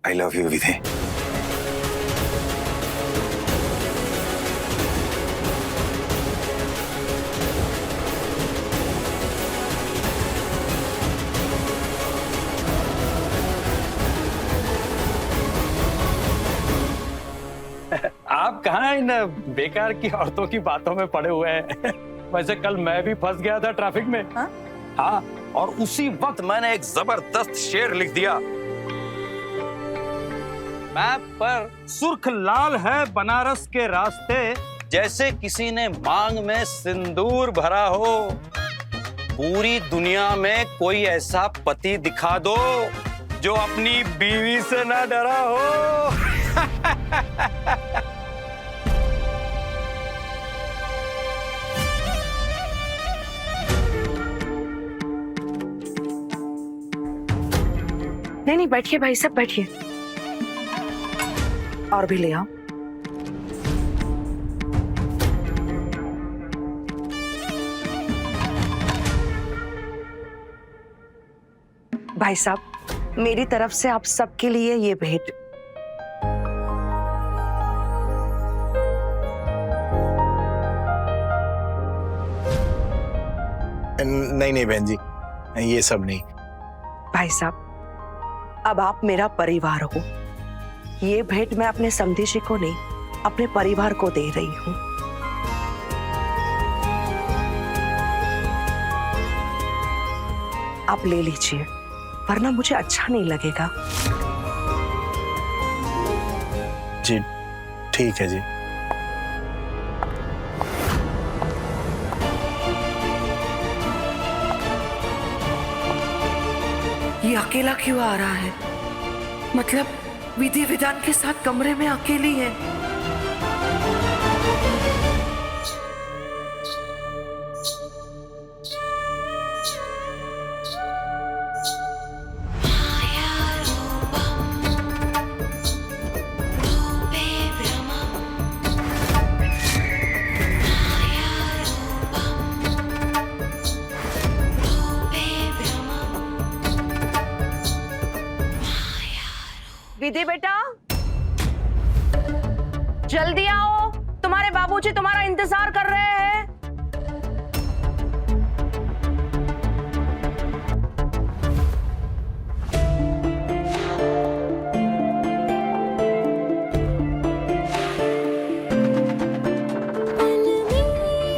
I love you विधि। आप कहाँ इन बेकार की औरतों की बातों में पड़े हुए हैं? वैसे कल मैं भी फंस गया था ट्रैफिक में। हाँ, और उसी वक्त मैंने एक जबरदस्त शेर लिख दिया। मैप पर सुर्ख लाल है बनारस के रास्ते, जैसे किसी ने मांग में सिंदूर भरा हो। पूरी दुनिया में कोई ऐसा पति दिखा दो जो अपनी बीवी से ना डरा हो। नहीं, बैठिए भाई साहब, बैठिए। और भी ले आओ। भाई साहब, मेरी तरफ से आप सबके लिए ये भेंट। नहीं बहन जी, ये सब नहीं। भाई साहब, अब आप मेरा परिवार हो। ये भेंट मैं अपने समधीशी को नहीं, अपने परिवार को दे रही हूँ। आप ले लीजिए, वरना मुझे अच्छा नहीं लगेगा। जी ठीक है जी। ये अकेला क्यों आ रहा है? मतलब विधि विधान के साथ कमरे में अकेली है। विधि बेटा, जल्दी आओ, तुम्हारे बाबूजी तुम्हारा इंतजार कर रहे हैं।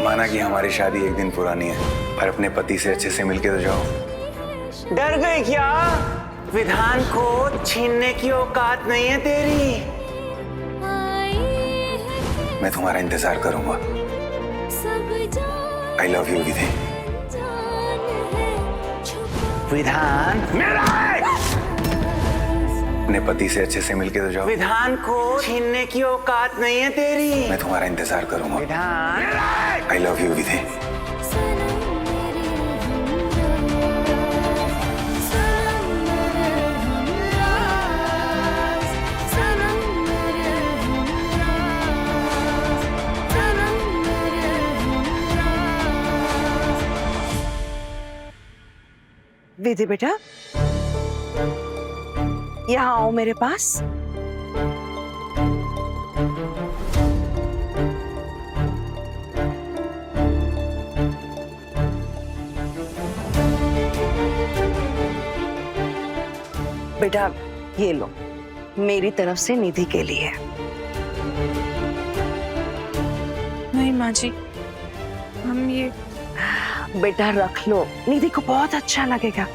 माना कि हमारी शादी एक दिन पुरानी है, पर अपने पति से अच्छे से मिलके तो जाओ। डर गई क्या? विधान को छीनने की औकात नहीं है तेरी। मैं तुम्हारा इंतजार करूंगा। आई लव यू विधि। विधान मेरा है। अपने पति से अच्छे से मिलके तो जाओ। विधान को छीनने की औकात नहीं है तेरी। मैं तुम्हारा इंतजार करूंगा। विधान आई लव यू विधि। विधि बेटा, यहाँ आओ मेरे पास। बेटा ये लो, मेरी तरफ से निधि के लिए। नहीं माँ जी, हम ये बेटा रख लो, निधि को बहुत अच्छा लगेगा।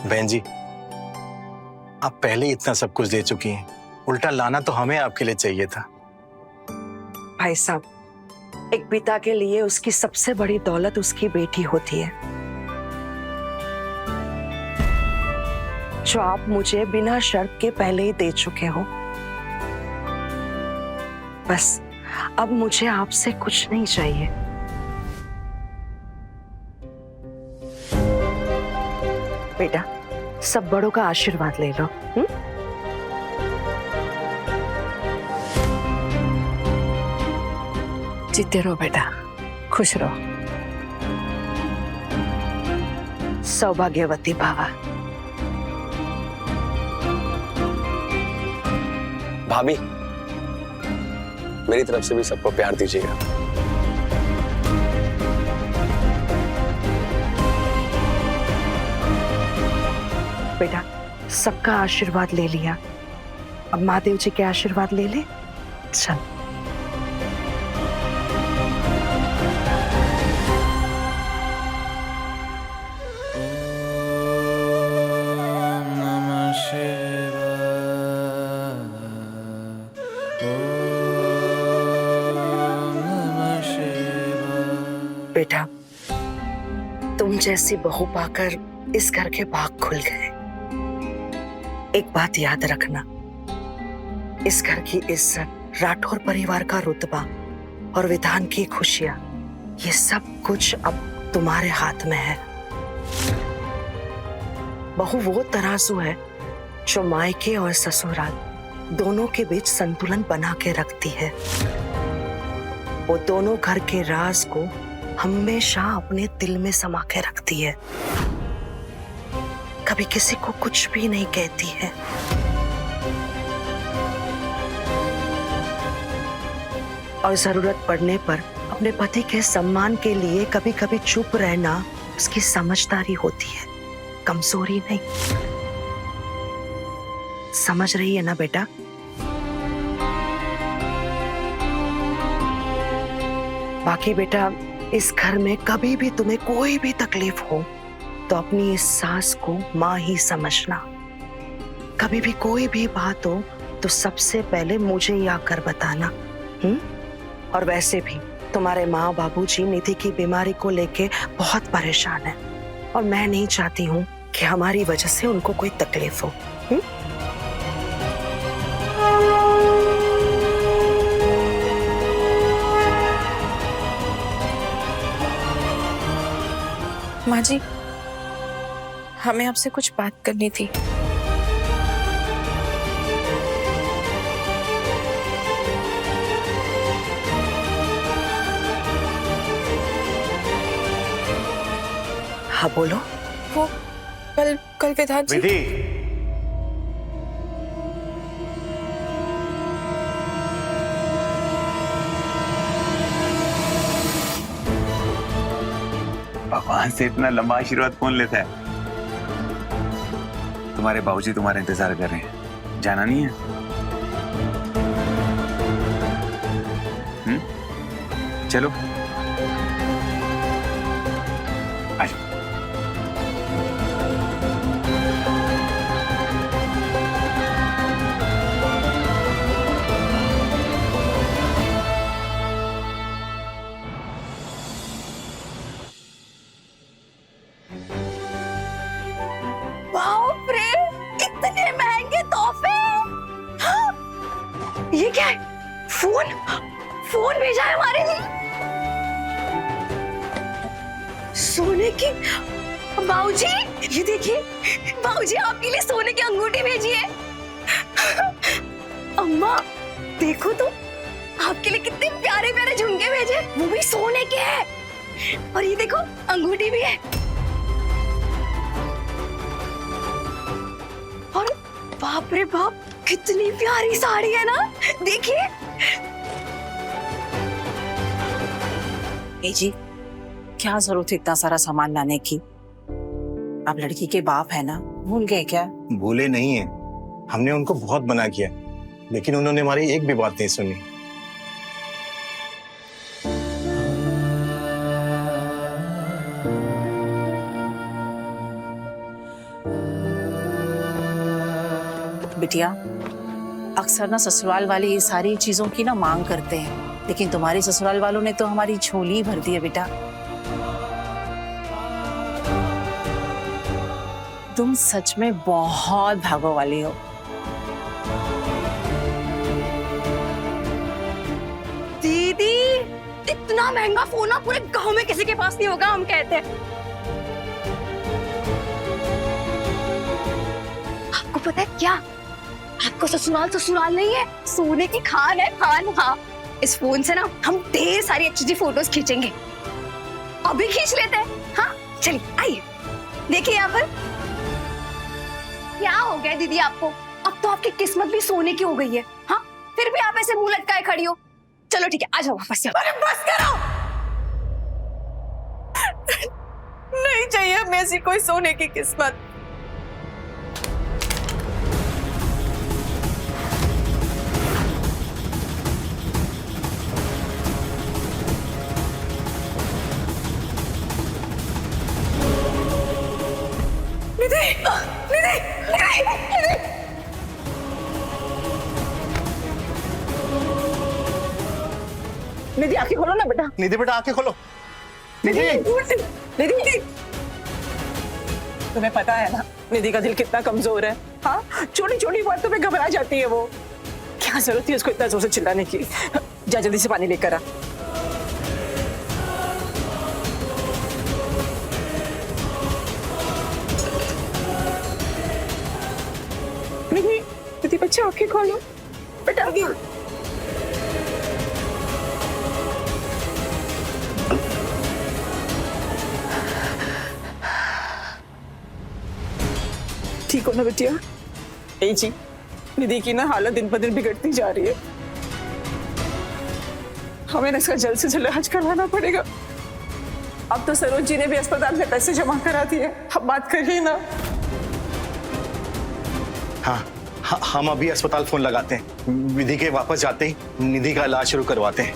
बहन जी, आप पहले इतना सब कुछ दे चुकी हैं, उल्टा लाना तो हमें आपके लिए चाहिए था। भाई साहब, एक पिता के लिए उसकी सबसे बड़ी दौलत उसकी बेटी होती है, जो आप मुझे बिना शर्त के पहले ही दे चुके हो। बस अब मुझे आपसे कुछ नहीं चाहिए। बेटा, सब बड़ों का आशीर्वाद ले लो। जीते रहो बेटा, खुश रहो। सौभाग्यवती भवा। भाभी, मेरी तरफ से भी सबको प्यार दीजिएगा। बेटा, सबका आशीर्वाद ले लिया, अब महादेव जी के आशीर्वाद ले ले। चल। बेटा, तुम जैसी बहू पाकर इस घर के भाग खुल गए। एक बात याद रखना, इस घर की इज्जत, राठौर परिवार का रुतबा और विधान की खुशियां, ये सब कुछ अब तुम्हारे हाथ में है। बहू वो तराजू है जो मायके और ससुराल दोनों के बीच संतुलन बना के रखती है। वो दोनों घर के राज को हमेशा अपने दिल में समा के रखती है, कभी किसी को कुछ भी नहीं कहती है। और जरूरत पड़ने पर अपने पति के सम्मान के लिए कभी कभी चुप रहना उसकी समझदारी होती है, कमजोरी नहीं। समझ रही है ना बेटा? बाकी बेटा, इस घर में कभी भी तुम्हें कोई भी तकलीफ हो तो अपनी इस सास को माँ ही समझना। कभी भी कोई भी बात हो तो सबसे पहले मुझे ही आकर बताना। और वैसे भी तुम्हारे माँ बाबूजी निधि की बीमारी को लेके बहुत परेशान है और मैं नहीं चाहती हूँ कि हमारी वजह से उनको कोई तकलीफ हो। माँ जी, हमें आपसे कुछ बात करनी थी। हाँ बोलो। वो कल विधान जी। विधि, भगवान से इतना लंबा आशीर्वाद कौन लेता है? तुम्हारे बाबूजी तुम्हारा इंतजार कर रहे हैं, जाना नहीं है? चलो आजो। बाप रे, इतने महंगे तोहफे! हाँ, ये क्या है? फोन भेजा है हमारे लिए। सोने की। बाबूजी, ये देखिए, बाबूजी आपके लिए सोने की अंगूठी भेजी है। अम्मा देखो तो, आपके लिए कितने प्यारे प्यारे झुमके भेजे, वो भी सोने के हैं। और ये देखो, अंगूठी भी है। और बाप रे बाप, कितनी प्यारी साड़ी है ना, देखिए। जी, क्या जरूरत है इतना सारा सामान लाने की? आप लड़की के बाप है ना, भूल गए क्या? भूले नहीं है, हमने उनको बहुत मना किया, लेकिन उन्होंने हमारी एक भी बात नहीं सुनी। बिटिया, अक्सर ना ससुराल वाले ये सारी चीजों की ना मांग करते हैं, लेकिन तुम्हारे ससुराल वालों ने तो हमारी झोली भर दी है बेटा। तुम सच में बहुत भागो वाली हो। दीदी, इतना महंगा फोन ना पूरे गांव में किसी के पास नहीं होगा, हम कहते हैं। आपको पता है क्या, आपको ससुराल नहीं है, सोने की खान है, खान। हाँ, इस फोन से ना हम ढेर सारी अच्छी फोटोज खींचेंगे। अभी खींच लेते हैं। हाँ चलिए, आइए। देखिए यहाँ पर क्या हो गया दीदी आपको? अब तो आपकी किस्मत भी सोने की हो गई है। हाँ, फिर भी आप ऐसे मुंह लटकाए खड़ी हो। चलो ठीक है, आ जाओ वापस से। अरे बस करो। नहीं चाहिए हमें ऐसी कोई सोने की किस्मत। निधि, निधि, निधि, निधि। निधि आंखें खोलो ना बेटा। निधि बेटा आंखें खोलो। निधि, निधि, तुम्हें पता है ना निधि का दिल कितना कमजोर है। हाँ, छोटी छोटी बातों पे घबरा जाती है वो। क्या जरूरत थी उसको इतना जोर से चिल्लाने की? जा जल्दी से पानी लेकर आ। निधि, निधि बच्चे आंखें खोलो बेटा। ठीक हो ना बेटिया? ए जी, निधि की ना हालत दिन पर दिन बिगड़ती जा रही है। हमें ना इसका जल्द से जल्द इलाज करवाना पड़ेगा। अब तो सरोज जी ने भी अस्पताल में पैसे जमा करा दिए। अब बात करिए ना। हाँ, हम अभी अस्पताल फोन लगाते हैं। विधि के वापस जाते ही निधि का इलाज शुरू करवाते हैं।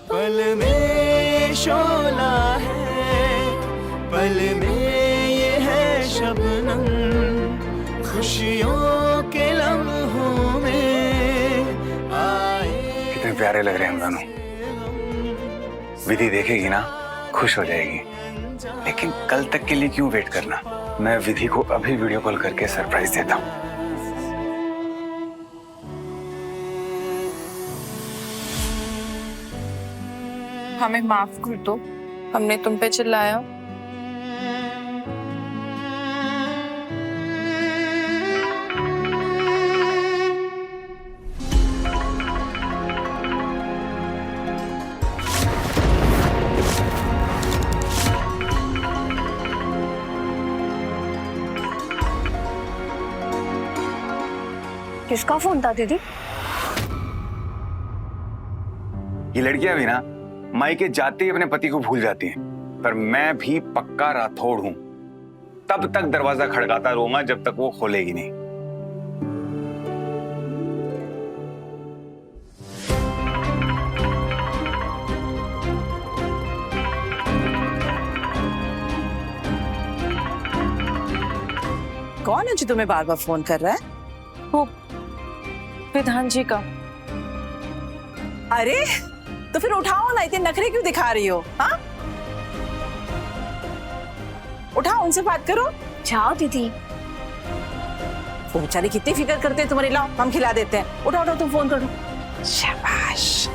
पल में शोला है, पल में ये है शबनम, खुशियों के लम्हों में आए। कितने प्यारे लग रहे हैं हम दोनों। विधि देखेगी ना, खुश हो जाएगी। लेकिन कल तक के लिए क्यों वेट करना? मैं विधि को अभी वीडियो कॉल करके सरप्राइज देता हूँ। हमें माफ कर दो, हमने तुम पे चिल्लाया। किसका फोन था दीदी? ये लड़कियां भी ना मायके जाते ही अपने पति को भूल जाती हैं। पर मैं भी पक्का राठौड़ हूं। तब तक दरवाजा खड़काता रहूंगा जब तक वो खोलेगी नहीं। कौन है जो तुम्हें बार बार फोन कर रहा है? वो विधान जी का। अरे तो फिर उठाओ ना, इतने नखरे क्यों दिखा रही हो? हाँ, उठाओ, उनसे बात करो। जाओ दीदी। वो बेचारे कितनी फिक्र करते हैं तुम्हारी। लाओ हम खिला देते हैं। उठाओ उठाओ, तुम फोन करो। शाबाश।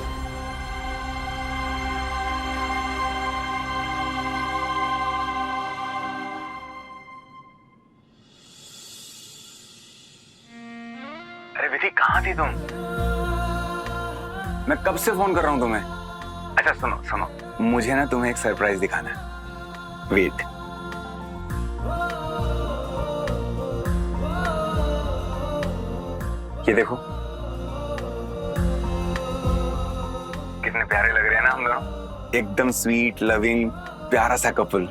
अरे विधि, कहाँ थी तुम? मैं कब से फोन कर रहा हूं तुम्हें। अच्छा सुनो सुनो, मुझे ना तुम्हें एक सरप्राइज दिखाना है। वेट। ये देखो, कितने प्यारे लग रहे हैं ना हम दोनों। एकदम स्वीट, लविंग, प्यारा सा कपल।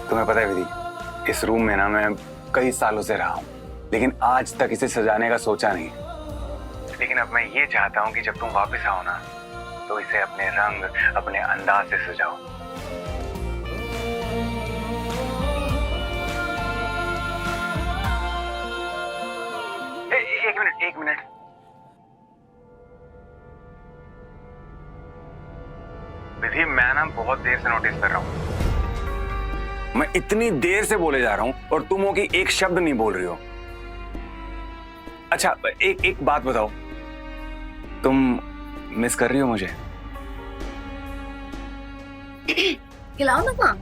तुम्हें पता है विधि, इस रूम में ना मैं कई सालों से रहा हूं, लेकिन आज तक इसे सजाने का सोचा नहीं। लेकिन अब मैं ये चाहता हूं कि जब तुम वापस आओ ना, तो इसे अपने रंग, अपने अंदाज से सजाओ। एक मिनट। विधि, मैं ना बहुत देर से नोटिस कर रहा हूं। मैं इतनी देर से बोले जा रहा हूं और तुम हो कि एक शब्द नहीं बोल रही हो। अच्छा एक बात बताओ, तुम मिस कर रही हो मुझे? खिलाओ ना माँ।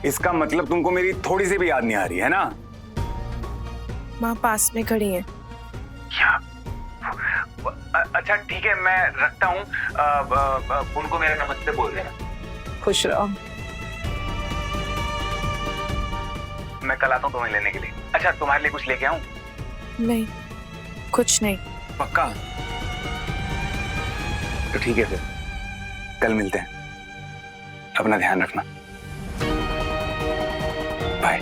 इसका मतलब तुमको मेरी थोड़ी सी भी याद नहीं आ रही है ना? माँ पास में खड़ी है। क्या? अच्छा ठीक है, मैं रखता हूँ। उनको मेरा नमस्ते बोल देना। खुश रहो। मैं कल आता हूँ तुम्हें लेने के लिए। अच्छा तुम्हारे लिए कुछ लेके आऊँ? नहीं, कुछ नहीं। पक्का? तो ठीक है फिर, कल मिलते हैं। अपना ध्यान रखना। बाय।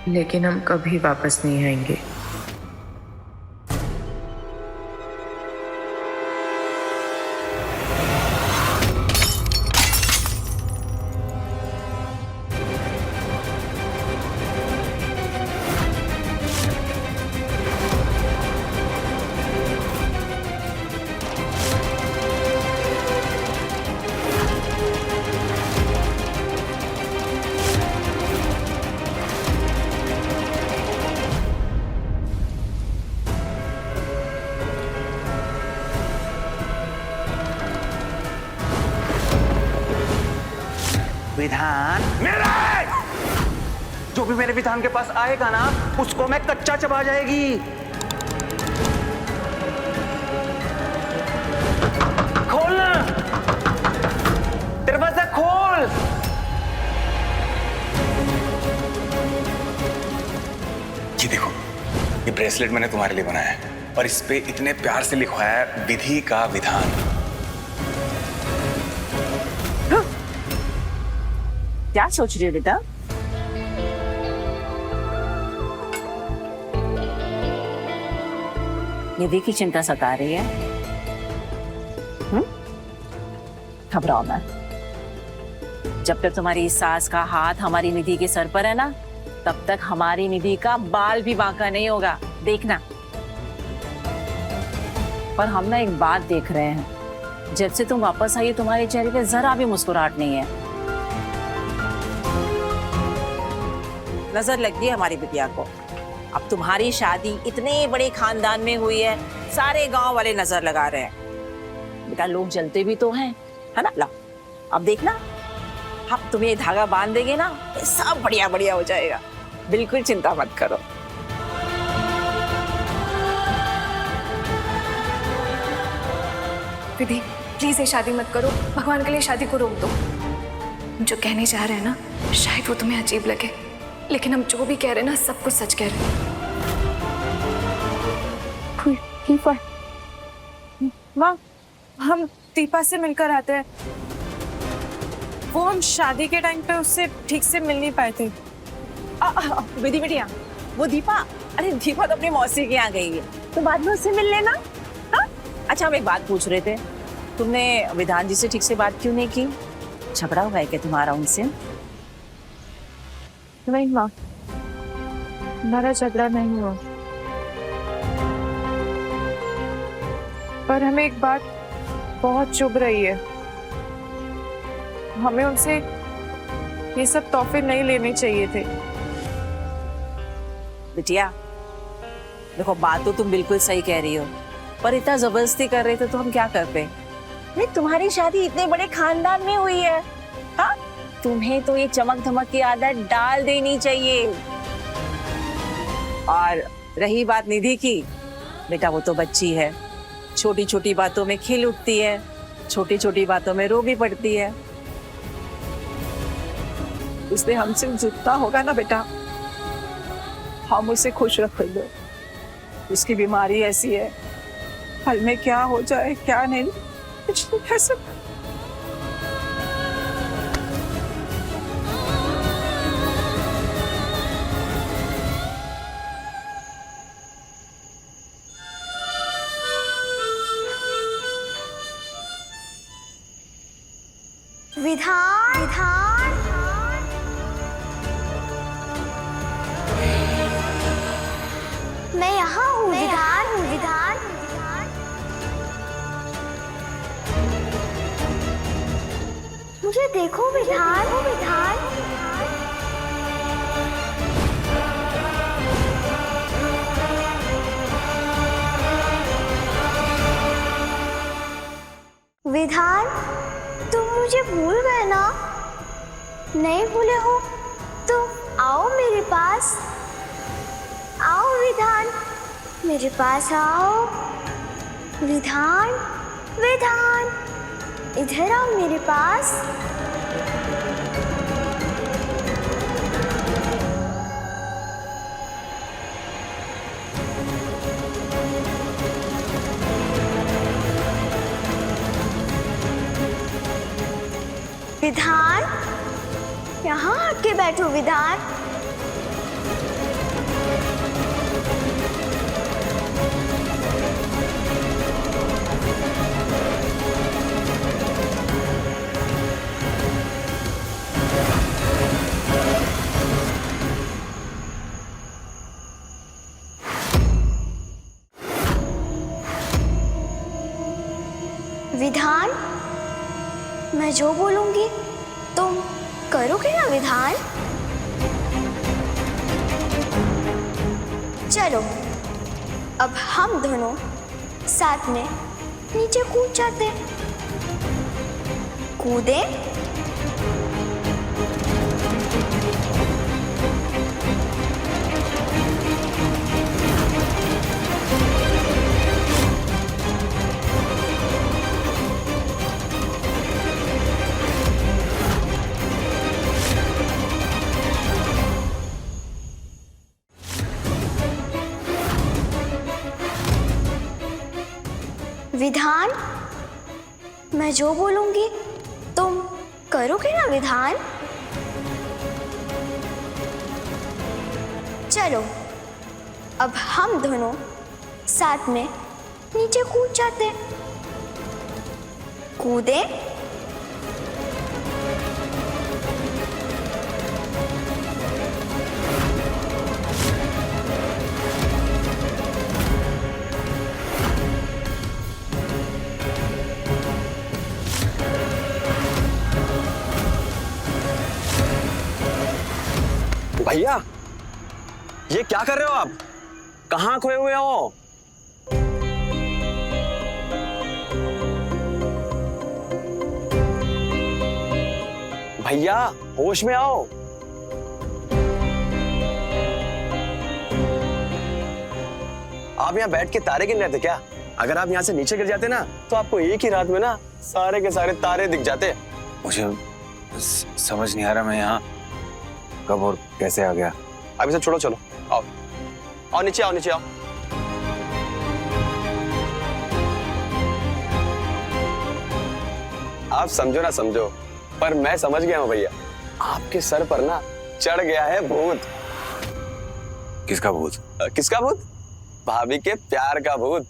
लेकिन हम कभी वापस नहीं आएंगे। विधान, जो भी मेरे विधान के पास आएगा ना, उसको मैं कच्चा चबा जाएगी। खोलना, दरवाजा खोल। ये देखो, ये ब्रेसलेट मैंने तुम्हारे लिए बनाया है और इस पे इतने प्यार से लिखवाया है विधि का विधान। क्या सोच रही हो बेटा? निधि की चिंता सता रही है। घबराओ मत। जब तक तुम्हारी सास का हाथ हमारी निधि के सर पर है ना, तब तक हमारी निधि का बाल भी बांका नहीं होगा, देखना। पर हम ना एक बात देख रहे हैं, जब से तुम वापस आई तुम्हारे चेहरे पे जरा भी मुस्कुराहट नहीं है। नजर लग गई हमारी बिटिया को। अब तुम्हारी शादी इतने बड़े खानदान में हुई है, सारे गांव वाले नजर लगा रहे हैं। बेटा लोग जलते भी तो हैं, है ना? ला, अब देखना, हम तुम्हें ये धागा बांध देंगे ना, सब बढ़िया बढ़िया हो जाएगा। बिल्कुल चिंता मत करो। विधि प्लीज ये शादी मत करो, भगवान के लिए शादी को रोक दो। हम जो कहने जा रहे हैं ना, शायद वो तुम्हें अजीब लगे, लेकिन हम जो भी कह रहे हैं ना, सब कुछ सच कह रहे हैं। माँ, हम दीपा से मिलकर आते हैं। वो हम शादी के टाइम पे उससे ठीक से मिल नहीं पाए थे। विधि बिटिया, वो दीपा, अरे दीपा तो अपनी मौसी के यहाँ गई है, तो बाद में उससे मिल लेना। हाँ? अच्छा हम एक बात पूछ रहे थे, तुमने विधान जी से ठीक से बात क्यों नहीं की? झगड़ा हुआ है क्या तुम्हारा उनसे? नहीं माँ, हमारा झगड़ा नहीं हुआ, पर हमें एक बात बहुत चुभ रही है। हमें उनसे ये सब तोहफे नहीं लेने चाहिए थे। बिटिया देखो, बात तो तुम बिल्कुल सही कह रही हो, पर इतना जबरदस्ती कर रहे थे तो हम क्या करते? नहीं, तुम्हारी शादी इतने बड़े खानदान में हुई है, हाँ? तुम्हें तो ये चमक धमक की आदत डाल देनी चाहिए। और रही बात निधि की, बेटा वो तो बच्ची है, छोटी छोटी बातों में खिल उठती है, छोटी छोटी बातों में रो भी पड़ती है। उसने हमसे जितना होगा ना बेटा, हम उसे खुश रखेंगे। उसकी बीमारी ऐसी है, फल में क्या हो जाए क्या नहीं, कुछ नहीं कह सकते। विधान, विधान, मैं यहाँ हूँ। विधान, विधान। मुझे देखो विधान, विधान। विधान, तुम मुझे भूल गए ना? नहीं भूले हो तो आओ मेरे पास, आओ विधान, मेरे पास आओ। विधान, विधान, इधर आओ मेरे पास। विधान, यहाँ आके बैठो विधान। विधान, मैं जो बोलूंगी तुम करोगे ना विधान? चलो अब हम दोनों साथ में नीचे कूद जाते। कूदे? विधान, मैं जो बोलूंगी तुम करोगे ना विधान? चलो अब हम दोनों साथ में नीचे कूद जाते। कूदे? भैया, ये क्या कर रहे हो आप? कहाँ खोए हुए हो? भैया, होश में आओ। आप यहाँ बैठ के तारे गिन रहे थे क्या? अगर आप यहाँ से नीचे गिर जाते ना तो आपको एक ही रात में ना सारे के सारे तारे दिख जाते। मुझे समझ नहीं आ रहा मैं यहाँ कब और कैसे आ गया। अभी सब छोड़ो, चलो आओ आओ नीचे आओ, नीचे आओ। आप समझो ना समझो, पर मैं समझ गया हूँ भैया। आपके सर पर ना चढ़ गया है भूत। किसका भूत? किसका भूत? भाभी के प्यार का भूत।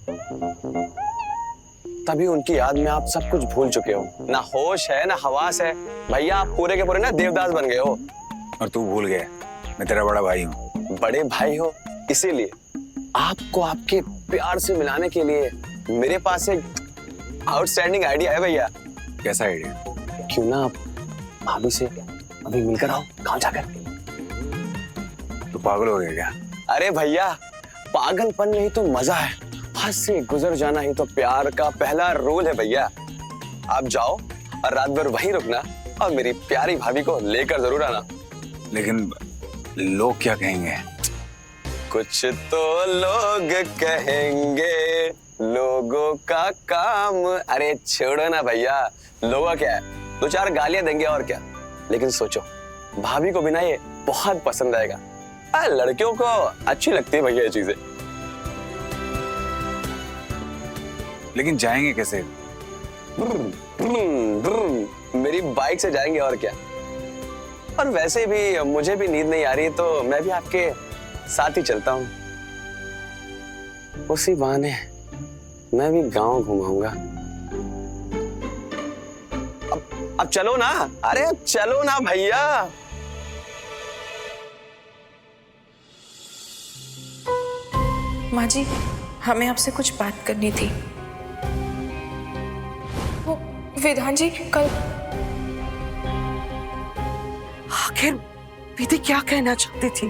तभी उनकी याद में आप सब कुछ भूल चुके हो। ना होश है ना हवास है। भैया आप पूरे के पूरे ना देवदास बन गए हो। और तू भूल गया मैं तेरा बड़ा भाई हूँ। बड़े भाई हो, इसीलिए आपको आपके प्यार से मिलाने के लिए मेरे पास एक आउटस्टैंडिंग आइडिया है भैया। कैसा आइडिया? क्यों ना आप भाभी से अभी मिलकर आओ, गाँव जाकर। तू पागल हो गया क्या? अरे भैया, पागलपन नहीं तो मजा है। हद से गुजर जाना ही तो प्यार का पहला रूल है भैया। आप जाओ और रात भर वहीं रुकना और मेरी प्यारी भाभी को लेकर जरूर आना। लेकिन लोग क्या कहेंगे? कुछ तो लोग कहेंगे, लोगों का काम। अरे छोड़ो ना भैया, लोगों क्या है, दो चार गालियां देंगे और क्या। लेकिन सोचो, भाभी को भी ना ये बहुत पसंद आएगा। लड़कियों को अच्छी लगती है भैया ये चीजें। लेकिन जाएंगे कैसे? मेरी बाइक से जाएंगे और क्या। और वैसे भी मुझे भी नींद नहीं आ रही, तो मैं भी आपके साथ ही चलता हूँ। उसी बहाने मैं भी गांव घुमाऊंगा। अब चलो ना, अरे चलो ना भैया। माँ जी, हमें आपसे कुछ बात करनी थी। वो विधान जी कल आखिर विधि क्या कहना चाहती थी?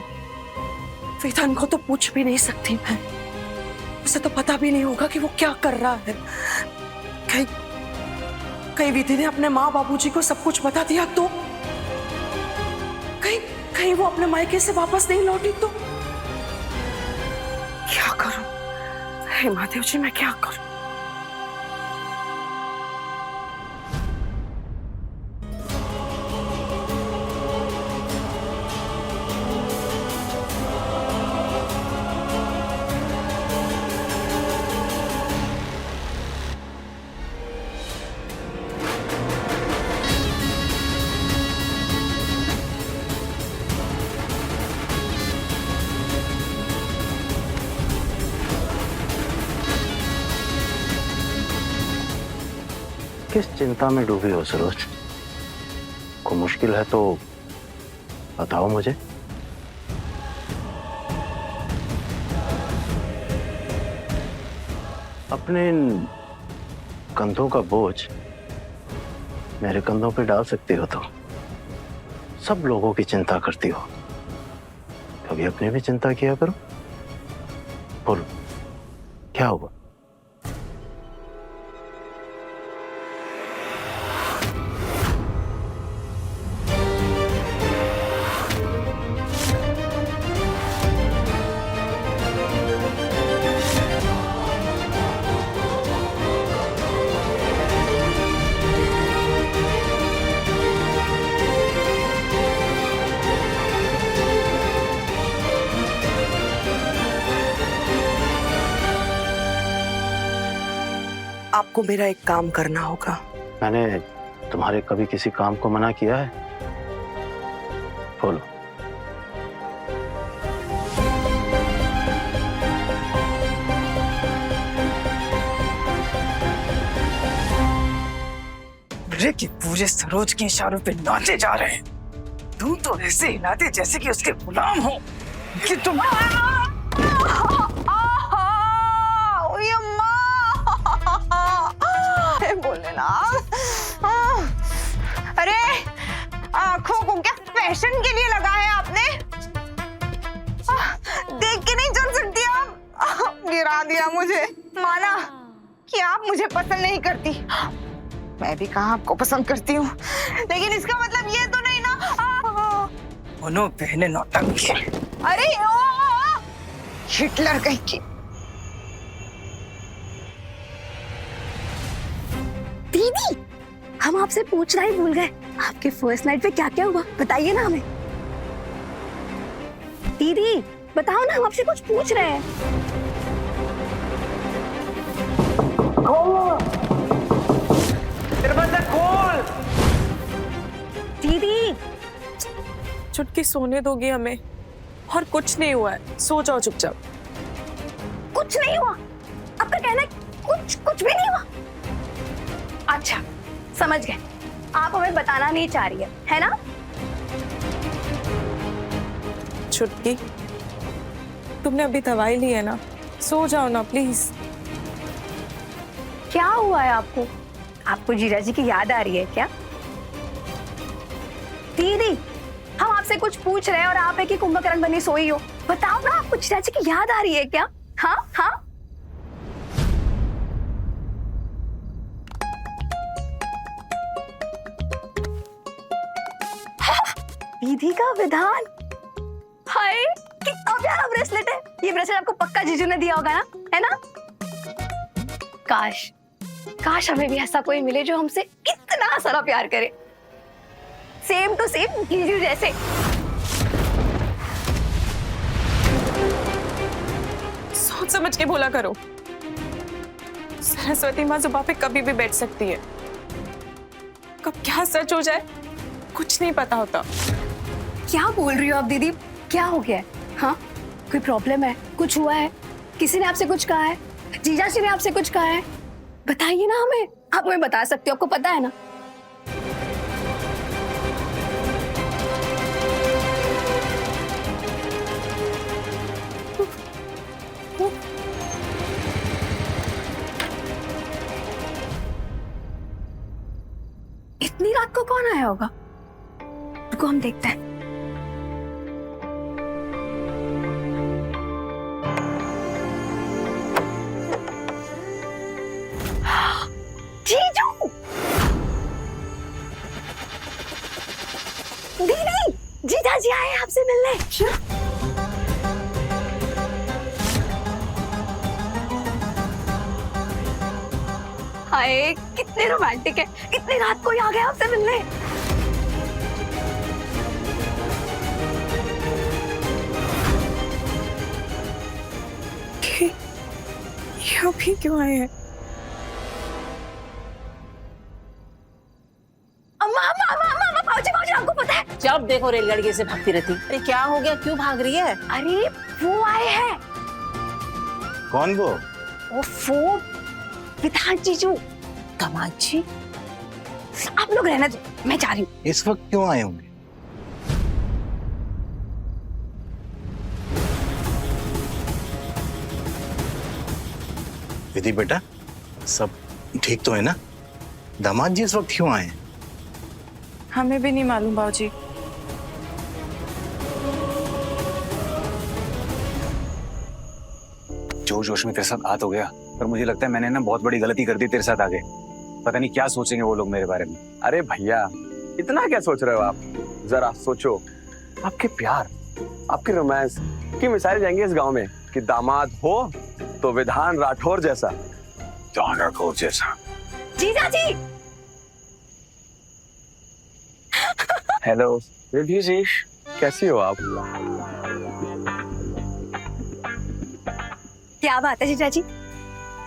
वेदांत को तो पूछ भी नहीं सकती मैं, उसे तो पता भी नहीं होगा कि वो क्या कर रहा है। कहीं विधि ने अपने माँ बाबूजी को सब कुछ बता दिया तो? कहीं वो अपने मायके से वापस नहीं लौटी तो? क्या करूं? हे महादेव जी, मैं क्या करूं? किस चिंता में डूबी हो सरोज? कोई मुश्किल है तो बताओ मुझे। अपने इन कंधों का बोझ मेरे कंधों पे डाल सकती हो तो? सब लोगों की चिंता करती हो, कभी अपनी भी चिंता किया करो। बोलो, क्या हुआ? आपको मेरा एक काम करना होगा। मैंने तुम्हारे कभी किसी काम को मना किया है? बोलो। पूरे के पूरे सरोज के इशारों पे नाचे जा रहे हैं। तुम तो ऐसे हिलाते जैसे कि उसके गुलाम हो कि तुम। अरे आंखों को क्या फैशन के लिए लगा है आपने? देख के नहीं चल सकती आप। गिरा दिया मुझे। माना कि आप मुझे पसंद नहीं करती, मैं भी कहाँ आपको पसंद करती हूँ, लेकिन इसका मतलब ये तो नहीं ना। दोनों बहनें नौटंकी। अरे हिटलर कहीं की। दीदी, हम आपसे पूछना ही भूल गए, आपके फर्स्ट नाइट पे क्या क्या हुआ, बताइए ना हमें। दीदी बताओ ना, हम आपसे कुछ पूछ रहे हैं। दरवाजा खोल। दीदी चुटकी सोने दोगी हमें? और कुछ नहीं हुआ है, सो जाओ चुपचाप। कुछ नहीं हुआ? आपका कहना है कुछ भी नहीं हुआ? अच्छा समझ गए, आप हमें बताना नहीं चाह रही है ना? चुटकी, तुमने अभी दवाई ली है ना, सो जाओ ना प्लीज। क्या हुआ है आपको? आपको जीजा जी की याद आ रही है क्या? दीदी हम आपसे कुछ पूछ रहे हैं और आप है कि कुंभकर्ण बनी सोई हो। बताओ ना, आपको जीजा जी की याद आ रही है क्या? हाँ हाँ। दीदी का विधान, हाय कितना प्यारा ब्रेसलेट है। ये ब्रेसलेट आपको पक्का जीजू ने दिया होगा ना, है ना? काश हमें भी ऐसा कोई मिले जो हमसे इतना सारा प्यार करे, सेम टू सेम जीजू जैसे। सोच समझ के बोला करो। सरस्वती माँ जुबान पे कभी भी बैठ सकती है, कब क्या सच हो जाए कुछ नहीं पता होता। क्या बोल रही हो आप दीदी? क्या हो गया है? हाँ, कोई प्रॉब्लम है? कुछ हुआ है? किसी ने आपसे कुछ कहा है? जीजा जी ने आपसे कुछ कहा है? बताइए ना हमें, आप हमें बता सकते हो, आपको पता है ना। इतनी रात को कौन आया होगा? रुको हम देखते हैं। जी आए हैं आपसे मिलने। हाय कितने रोमांटिक है, इतनी रात को ही आ गए आपसे मिलने। ये अभी क्यों आए हैं? अम्मा अम्मा अम्मा अम्मा अम्मा, भाऊजी भाऊजी आपको पता है? जब देखो रेलगाड़ी से भागती रहती। अरे क्या हो गया, क्यों भाग रही है? अरे वो आए हैं। कौन वो? वो विधान जीजू। दामाद जी, आप लोग रहना दो, मैं जा रही हूँ। इस वक्त क्यों आए होंगे? विधि बेटा, सब ठीक तो है ना? दामाद जी इस वक्त क्यों आए हैं? हमें भी नहीं मालूम बाबूजी। जोश जोश में तेरे साथ आ तो गया, पर मुझे लगता है मैंने ना बहुत बड़ी गलती कर दी तेरे साथ आगे। पता नहीं क्या सोचेंगे वो लोग मेरे बारे में। अरे भैया, इतना क्या सोच रहे हो आप? जरा सोचो, आपके प्यार, आपके रोमांस की मिसाइल जाएंगी इस गांव में कि दामाद हो तो विधान राठौर जैसा। विधान राठौर जैसा? जीजा जी। हेलो रिद्धि जी, कैसी हो आप? क्या बात है जीजा जी,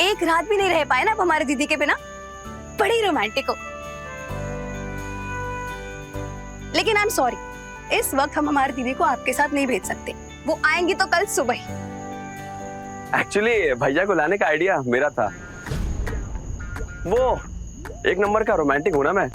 एक रात भी नहीं रह पाए ना आप हमारे दीदी के बिना। बड़ी रोमांटिक हो। लेकिन आई एम सॉरी, इस वक्त हम हमारी दीदी को आपके साथ नहीं भेज सकते। वो आएंगी तो कल सुबह ही। एक्चुअली भैया को लाने का आइडिया मेरा था। वो एक नंबर का रोमांटिक हूं ना मैं।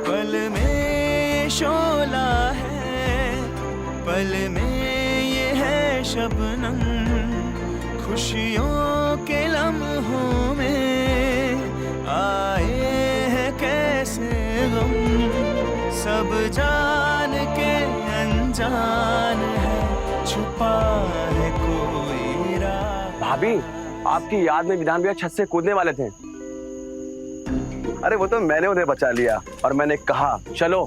पल में शोला है, पल में ये है शबनम, खुशियों के लम्हों में आए हैं कैसे गम, सब जान के अनजान है, छुपा है कोई राह। भाभी, आपकी याद में विधान भैया छत से कूदने वाले थे। अरे वो तो मैंने उन्हें बचा लिया और मैंने कहा चलो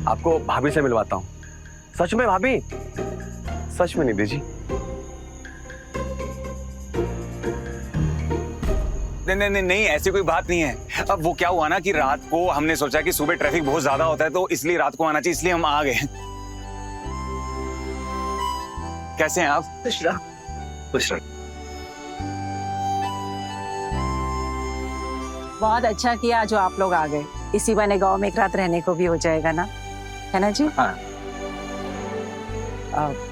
आपको भाभी से मिलवाता हूँ। सच में भाभी, सच में निधि जी। नहीं, ऐसी कोई बात नहीं है। अब वो क्या हुआ ना कि रात को हमने सोचा कि सुबह ट्रैफिक बहुत ज्यादा होता है, तो इसलिए रात को आना चाहिए, इसलिए हम आ गए। कैसे हैं आप? खुश रहो। खुश रहो। बहुत अच्छा किया जो आप लोग आ गए। इसी बहाने गांव में एक रात रहने को भी हो जाएगा ना, है ना जी? हाँ।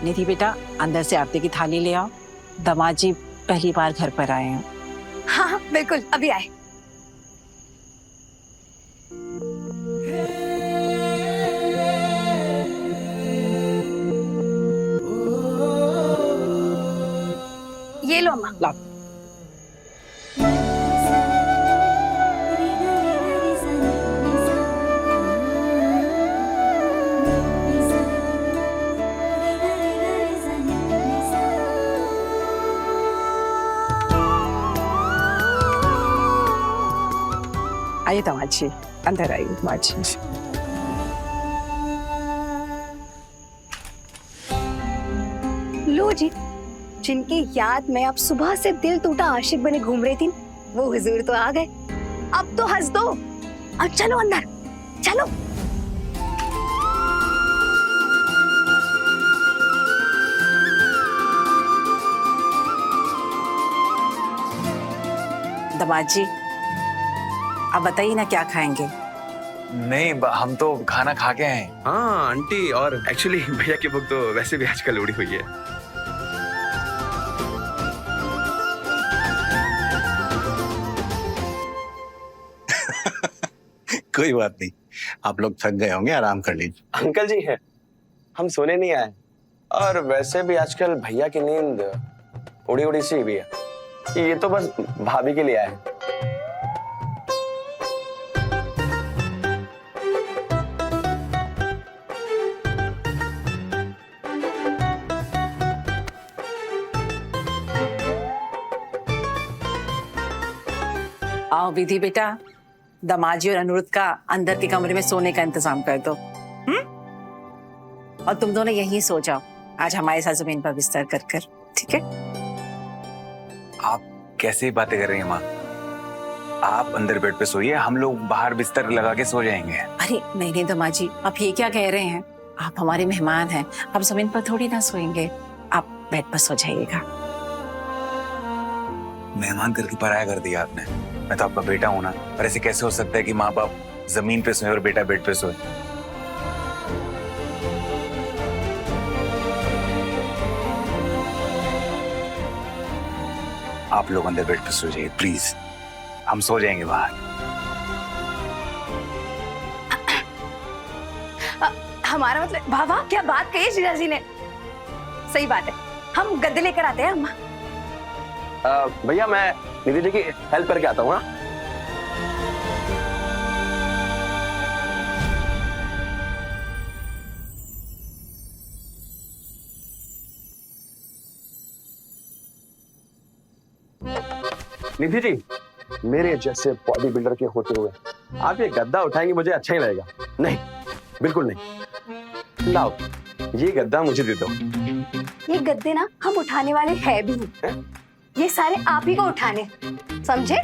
निधि बेटा, अंदर से आरती की थाली ले आओ। दामाद जी पहली बार घर पर आए हैं। हाँ बिल्कुल, अभी आए। ये लो अम्मा। ला। आइए दामाद जी, अंदर आइए दामाद जी। लो जी, जिनकी याद में अब सुबह से दिल टूटा आशिक बने घूम रही थी, वो हुजूर तो आ गए। अब तो हंस दो। अब चलो अंदर, चलो। दामाद जी, आप बताइए ना क्या खाएंगे? नहीं, हम तो खाना खा के आए। हाँ आंटी, और एक्चुअली भैया की बुक तो वैसे भी आजकल उड़ी हुई है। कोई बात नहीं, आप लोग थक गए होंगे, आराम कर लीजिए। अंकल जी है, हम सोने नहीं आए। और वैसे भी आजकल भैया की नींद उड़ी उड़ी सी भी है। ये तो बस भाभी के लिए आए। आओ विधि बेटा, दमाजी और अनुरुद्ध का अंदर के कमरे में सोने का इंतजाम कर दो। और तुम दोनों यहीं सो जाओ आज हमारे साथ जमीन पर बिस्तर कर कर, ठीक है? आप कैसी बातें कर रही हैं माँ? आप अंदर बेड पे सोइए, हम लोग बाहर बिस्तर लगा के सो जाएंगे। अरे नहीं नहीं दमाजी, आप ये क्या कह रहे हैं? आप हमारे मेहमान हैं, आप जमीन पर थोड़ी ना सोएंगे, आप बेड पर सो जाइएगा। मेहमान करके पराया कर दिया आपने। मैं तो आपका बेटा हूं ना, पर ऐसे कैसे हो सकता है कि माँ बाप जमीन पे सोए और बेटा बेड पे सोए? आप लोग अंदर बेड पे सो जाइए प्लीज, हम सो जाएंगे बाहर। हमारा मतलब, वाह वाह क्या बात कही जीजा जी ने, सही बात है, हम गद्दे लेकर आते हैं अम्मा। भैया मैं निधि जी की हेल्प करके आता हूँ। निधि जी, मेरे जैसे बॉडी बिल्डर के होते हुए आप ये गद्दा उठाएंगे मुझे अच्छा ही लगेगा। नहीं, बिल्कुल नहीं। लाओ ये गद्दा मुझे दे दो। ये गद्दे ना हम उठाने वाले हैं भी नहीं, ये सारे आप ही को उठाने, समझे?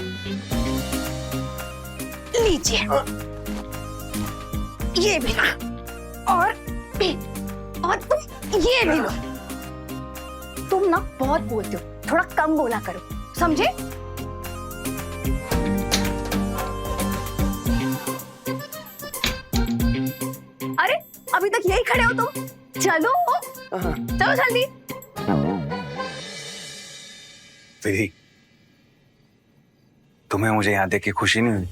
लीजिए, ये भी और तुम ये भी लो। तुम ना बहुत बोलते हो, थोड़ा कम बोला करो, समझे? अरे अभी तक यही खड़े हो तुम, चलो चलो जल्दी। विधि, तुम्हें मुझे यहाँ देख के खुशी नहीं हुई?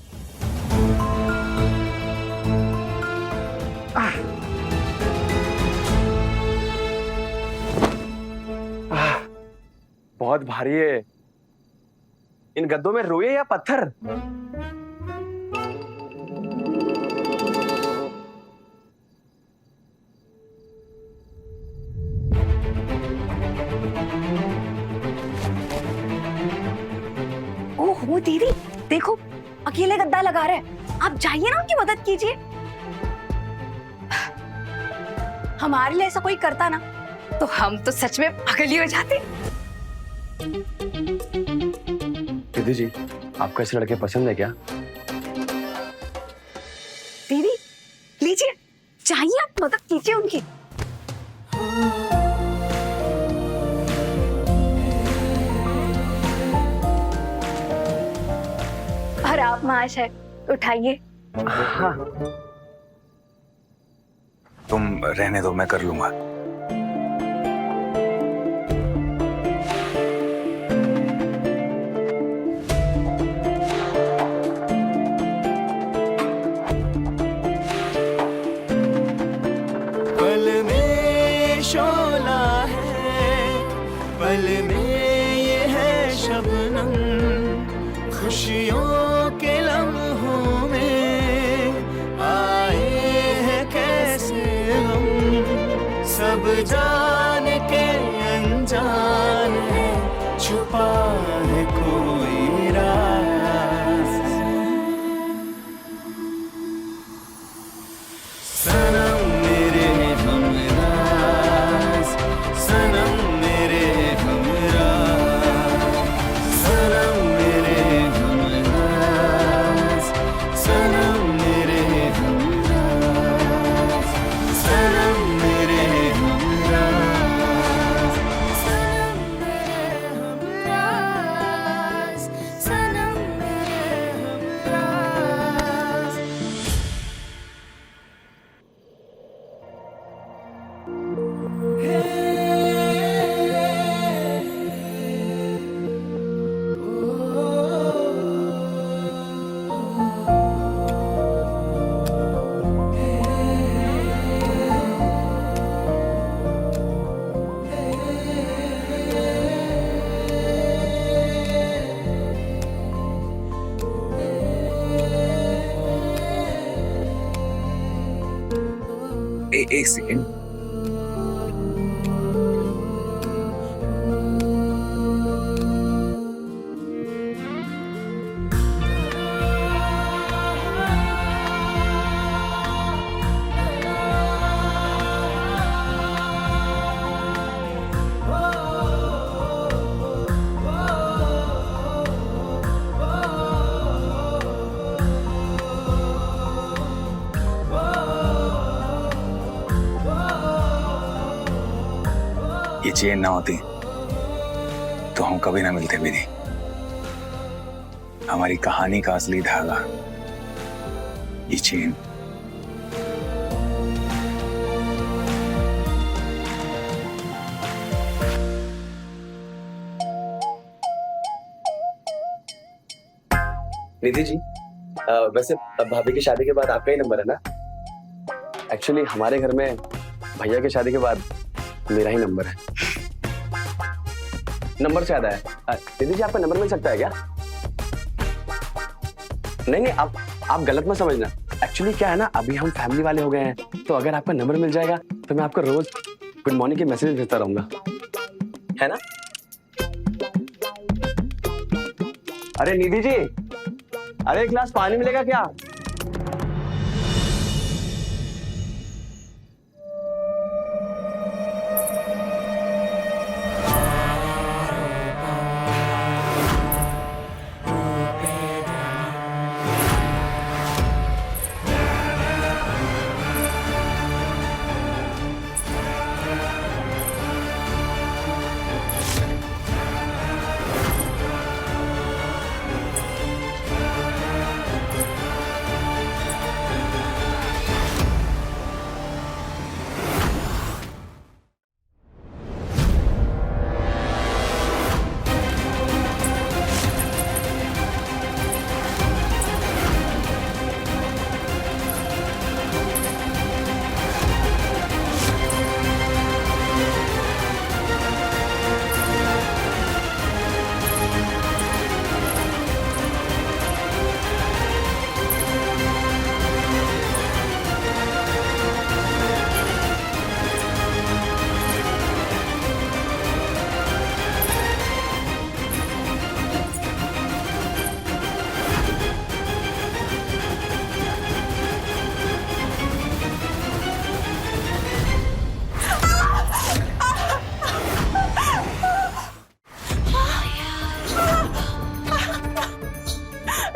बहुत भारी है। इन गद्दों में रोए या पत्थर? ओहो दीदी, देखो अकेले गद्दा लगा रहे हैं, आप जाइए ना उनकी मदद कीजिए। हमारे लिए ऐसा कोई करता ना तो हम तो सच में पागल ही हो जाते। दीदी जी, आपको ऐसे लड़के पसंद है क्या? दीदी लीजिए, चाहिए आप मदद कीजिए उनकी। और आप माश है, उठाइए। हाँ। तुम रहने दो, मैं कर लूंगा। पल में शोला है, पल में ये है शबनम, खुशियों के लम्हों में आए हैं कैसे हम, सब जान के अनजान है, छुपा है कोई राज। सनम मेरे हमराज, सनम मेरे हमराज, सनम मेरे हमराज, सनम मेरे हमराज, सनम मेरे हमराज, सनम मेरे हमराज, सनम मेरे हमराज। एक सेकेंड। चेन ना होती तो हम कभी ना मिलते विधि। हमारी कहानी का असली धागा ये चेन। निधि जी, वैसे भाभी की शादी के बाद आपका ही नंबर है ना? एक्चुअली हमारे घर में भैया की शादी के बाद मेरा ही नंबर है। नंबर से याद आया, निधि जी आपका नंबर मिल सकता है क्या? नहीं, आप गलत मत समझना। एक्चुअली क्या है ना, अभी हम फैमिली वाले हो गए हैं, तो अगर आपका नंबर मिल जाएगा तो मैं आपको रोज गुड मॉर्निंग के मैसेज भेजता रहूंगा, है ना? अरे निधि जी, अरे एक गिलास पानी मिलेगा क्या?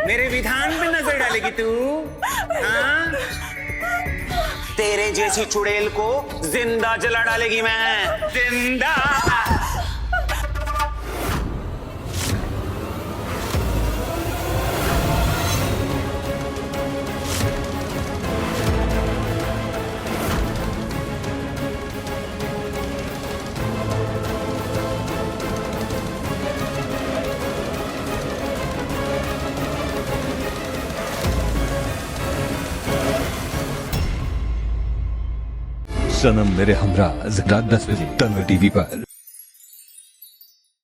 मेरे विधान पे नजर डालेगी तू? हाँ? तेरे जैसी चुड़ैल को जिंदा जला डालेगी मैं, जिंदा। सनम मेरे हमरा रात 10 बजे तन्वर टीवी पर।